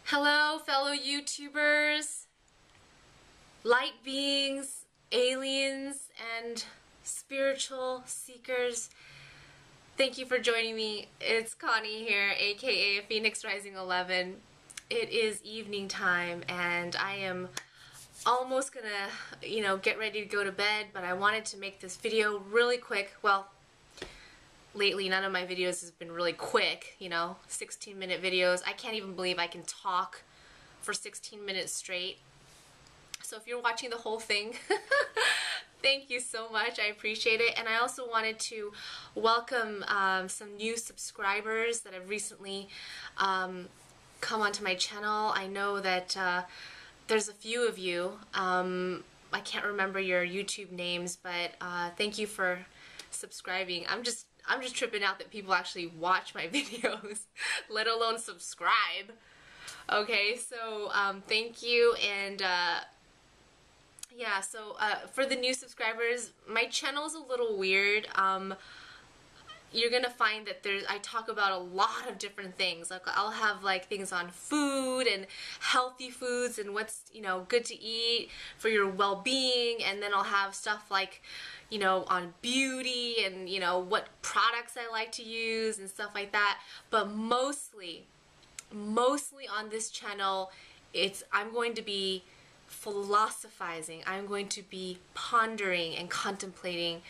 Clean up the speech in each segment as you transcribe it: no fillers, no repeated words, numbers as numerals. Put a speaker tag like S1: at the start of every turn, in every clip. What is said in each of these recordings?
S1: Hello, fellow YouTubers, light beings, aliens, and spiritual seekers. Thank you for joining me. It's Connie here, aka Phoenix Rising 11. It is evening time, and I am almost gonna, get ready to go to bed, but I wanted to make this video really quick. Well, lately none of my videos has been really quick, 16-minute videos. I can't even believe I can talk for 16 minutes straight. So if you're watching the whole thing, thank you so much. I appreciate it. And I also wanted to welcome some new subscribers that have recently come onto my channel. I know that there's a few of you. I can't remember your YouTube names, but thank you for subscribing. I'm just tripping out that people actually watch my videos, let alone subscribe. Okay, so thank you, and yeah, so for the new subscribers, my channel is a little weird. You're gonna find that I talk about a lot of different things. Like I'll have like things on food and healthy foods and what's good to eat for your well-being, and then I'll have stuff like on beauty and what products I like to use and stuff like that. But mostly on this channel, I'm going to be philosophizing. I'm going to be pondering and contemplating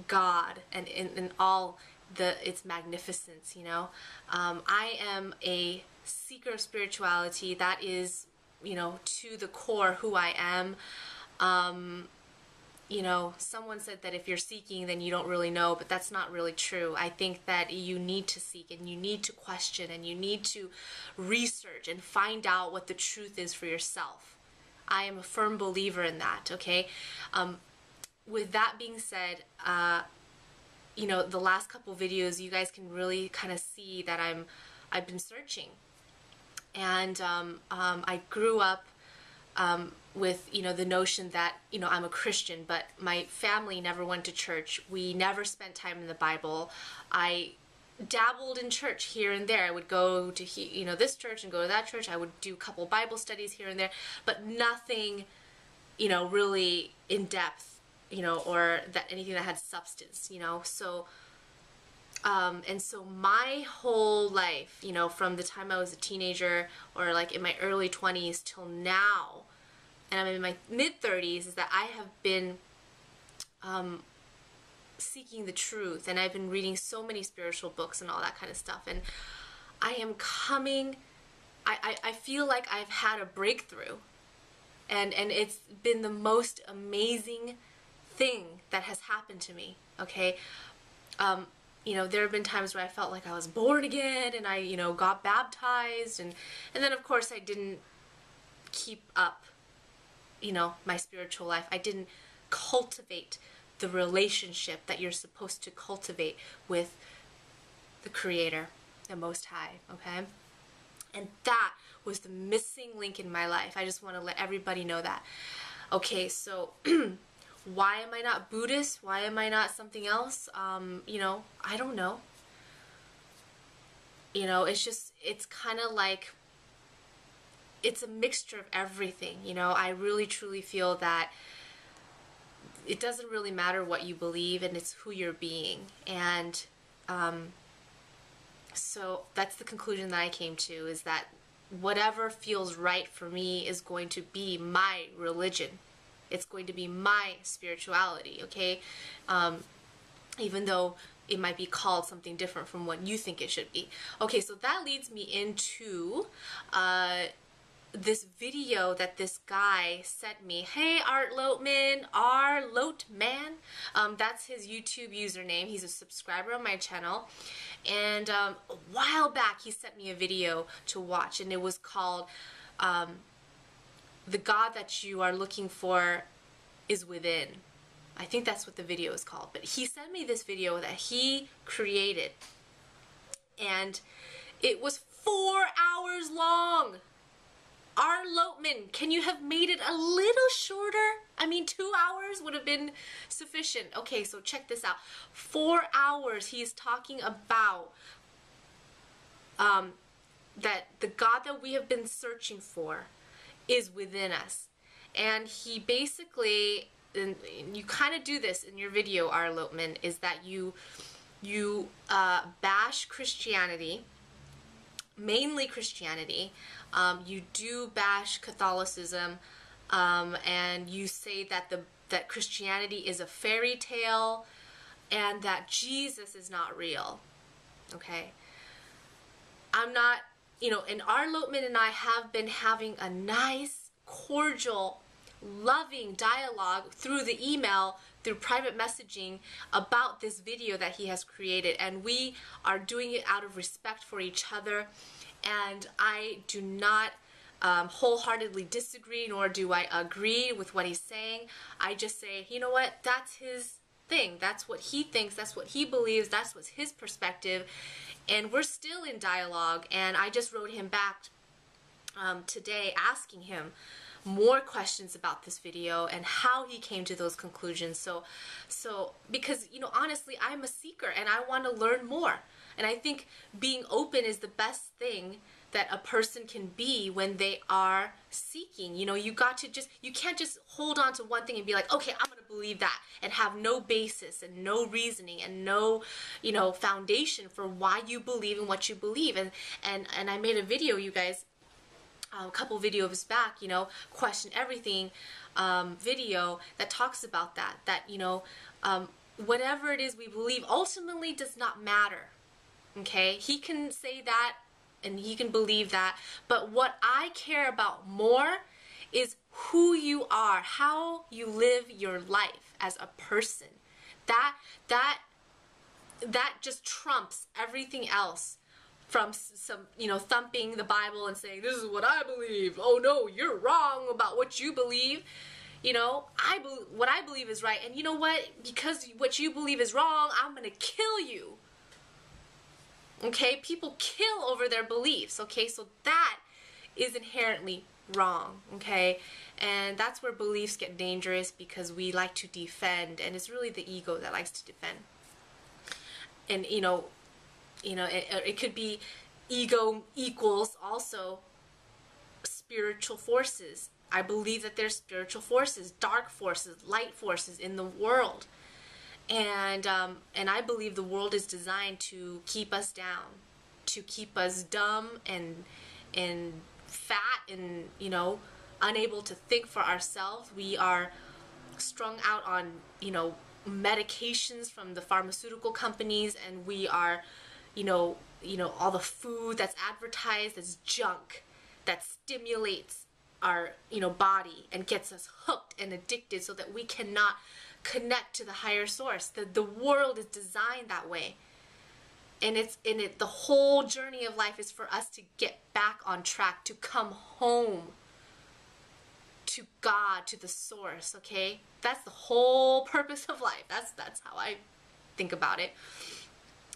S1: God and in all its magnificence. I am a seeker of spirituality. That is to the core who I am. Someone said that if you're seeking, then you don't really know, but that's not really true. I think that you need to seek, and you need to question, and you need to research and find out what the truth is for yourself. I am a firm believer in that, okay? With that being said, the last couple videos, you guys can really kind of see that I've been searching. And I grew up with the notion that I'm a Christian, but my family never went to church. We never spent time in the Bible. I dabbled in church here and there. I would go to this church and go to that church. I would do a couple Bible studies here and there, but nothing really in depth, or that anything that had substance, so and so my whole life, from the time I was a teenager or like in my early 20s till now, and I'm in my mid-30s, is that I have been seeking the truth, and I've been reading so many spiritual books and all that kind of stuff, and I am I feel like I've had a breakthrough, and it's been the most amazing thing that has happened to me, okay? There have been times where I felt like I was born again, and I, got baptized, and then of course I didn't keep up, my spiritual life. I didn't cultivate the relationship that you're supposed to cultivate with the Creator, the Most High, okay? And that was the missing link in my life. I just want to let everybody know that. Okay, so why am I not Buddhist? Why am I not something else? I don't know. It's kind of like, it's a mixture of everything. I really truly feel that it doesn't really matter what you believe, and it's who you're being. And so that's the conclusion that I came to, is that whatever feels right for me is going to be my religion. It's going to be my spirituality, okay? Even though it might be called something different from what you think it should be. Okay, so that leads me into this video that this guy sent me. Hey, Art Loatman, that's his YouTube username. He's a subscriber on my channel. And a while back, he sent me a video to watch, and it was called The God That You Are Looking For Is Within. I think that's what the video is called. But he sent me this video that he created, and it was 4 hours long. Art Loatman, can you have made it a little shorter? I mean, 2 hours would have been sufficient. Okay, so check this out. 4 hours he's talking about the God that we have been searching for is within us. And he basically, and you kind of do this in your video, R. Lopman, is that you bash Christianity, mainly Christianity. You do bash Catholicism, and you say that Christianity is a fairy tale and that Jesus is not real. Okay? I'm not, and R. Lopman and I have been having a nice, cordial, loving dialogue through the email, through private messaging about this video that he has created, and we are doing it out of respect for each other. And I do not wholeheartedly disagree, nor do I agree with what he's saying. I just say, you know what, that's his thing, that's what he thinks, that's what he believes, that's what's his perspective, and we're still in dialogue. And I just wrote him back today asking him more questions about this video and how he came to those conclusions. So because, honestly, I'm a seeker and I want to learn more. And I think being open is the best thing that a person can be when they are seeking. You can't just hold on to one thing and be like, okay, I'm going to believe that, and have no basis and no reasoning and no, foundation for why you believe in what you believe. And I made a video, you guys, a couple videos back, Question Everything video that talks about that, whatever it is we believe ultimately does not matter. Okay? He can say that and he can believe that, but what I care about more is who you are, how you live your life as a person. That just trumps everything else. From some, thumping the Bible and saying, this is what I believe. Oh no, you're wrong about what you believe. What I believe is right. And you know what? Because what you believe is wrong, I'm going to kill you. Okay? People kill over their beliefs. Okay? So that is inherently wrong. Okay? And that's where beliefs get dangerous, because we like to defend. And it's really the ego that likes to defend. And, it could be ego equals also spiritual forces. I believe that there's spiritual forces, dark forces, light forces in the world. And I believe the world is designed to keep us down, to keep us dumb and fat and, unable to think for ourselves. We are strung out on, medications from the pharmaceutical companies, and we are all the food that's advertised as junk that stimulates our, body and gets us hooked and addicted so that we cannot connect to the higher source. The world is designed that way. And the whole journey of life is for us to get back on track, to come home to God, to the source, okay? That's the whole purpose of life. That's how I think about it.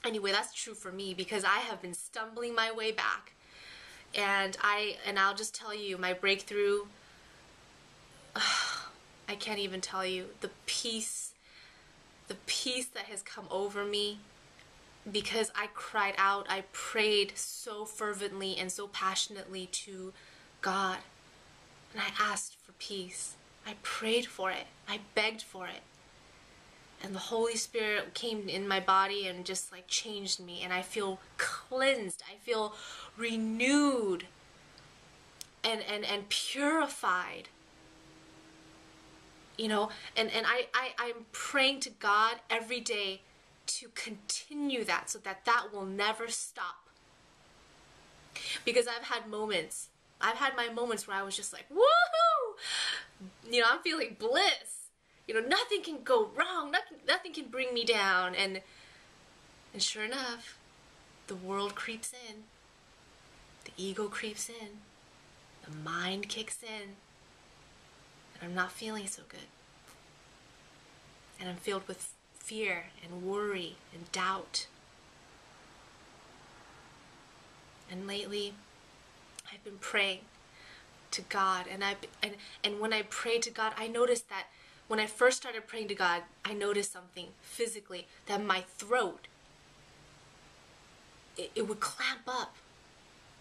S1: Anyway, that's true for me, because I have been stumbling my way back, and I'll just tell you, my breakthrough, I can't even tell you the peace that has come over me, because I cried out, I prayed so fervently and so passionately to God, and I asked for peace. I prayed for it. I begged for it. And the Holy Spirit came in my body and just changed me, and I feel cleansed. I feel renewed and purified. And I'm praying to God every day to continue that, so that will never stop. Because I've had my moments where I was just like, woohoo! I'm feeling bliss. Nothing can go wrong. Nothing can bring me down. And sure enough, the world creeps in. The ego creeps in. The mind kicks in. And I'm not feeling so good. And I'm filled with fear and worry and doubt. And lately, I've been praying to God. And when I pray to God, I noticed that when I first started praying to God, I noticed something physically, that my throat, it would clamp up.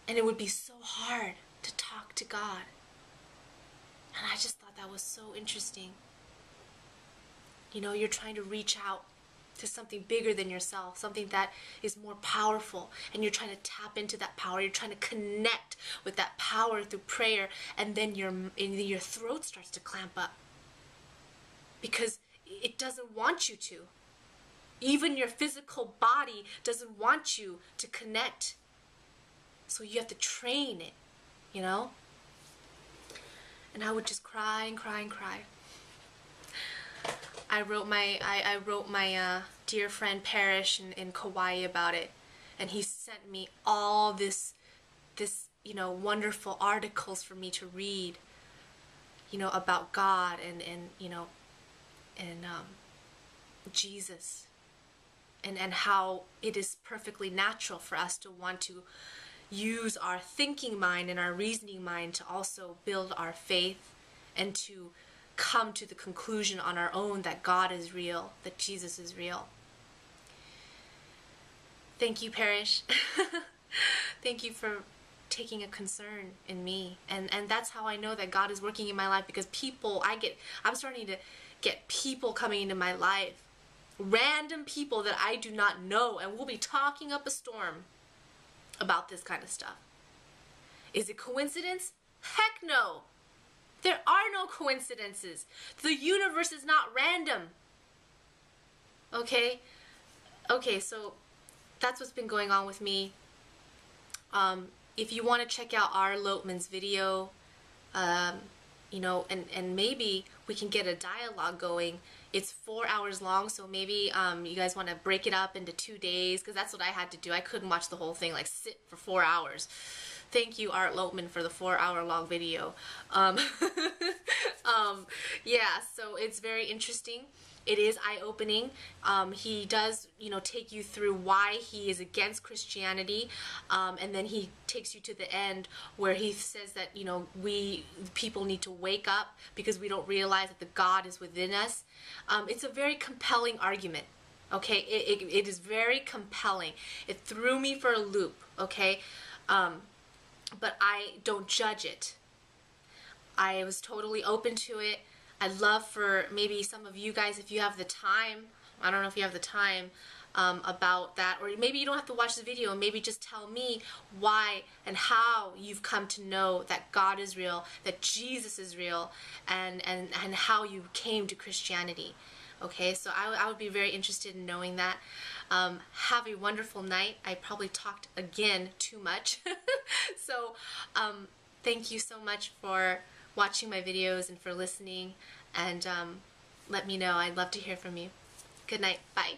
S1: And it would be so hard to talk to God. And I just thought that was so interesting. You know, you're trying to reach out to something bigger than yourself, something that is more powerful, and you're trying to tap into that power. You're trying to connect with that power through prayer, and then your throat starts to clamp up because it doesn't want you to. Even your physical body doesn't want you to connect. So you have to train it, you know? And I would just cry and cry and cry. I wrote my dear friend Parrish in Kauai about it, and he sent me all this you know, wonderful articles for me to read, you know, about God and you know, and Jesus, and how it is perfectly natural for us to want to use our thinking mind and our reasoning mind to also build our faith and to come to the conclusion on our own that God is real, that Jesus is real. Thank you, Parrish. Thank you for taking a concern in me. And that's how I know that God is working in my life, because I'm starting to get people coming into my life, random people that I do not know, and we'll be talking up a storm about this kind of stuff. Is it coincidence? Heck no. There are no coincidences. The universe is not random. Okay? Okay, so that's what's been going on with me. If you want to check out R. Loatman's video, you know, and maybe we can get a dialogue going. It's 4 hours long, so maybe you guys want to break it up into 2 days, because that's what I had to do. I couldn't watch the whole thing, like sit for 4 hours. Thank you, Art Loatman, for the 4-hour-long video. Yeah, so it's very interesting. It is eye-opening. He does, you know, take you through why he is against Christianity, and then he takes you to the end where he says that, you know, people need to wake up because we don't realize that the God is within us. It's a very compelling argument. Okay, it is very compelling. It threw me for a loop. Okay. But I don't judge it. I was totally open to it. I'd love for maybe some of you guys, if you have the time, I don't know if you have the time, about that, or maybe you don't have to watch the video, and maybe just tell me why and how you've come to know that God is real, that Jesus is real, and how you came to Christianity. Okay, so I would be very interested in knowing that. Have a wonderful night. I probably talked again too much. So thank you so much for watching my videos and for listening, and let me know. I'd love to hear from you. Good night. Bye.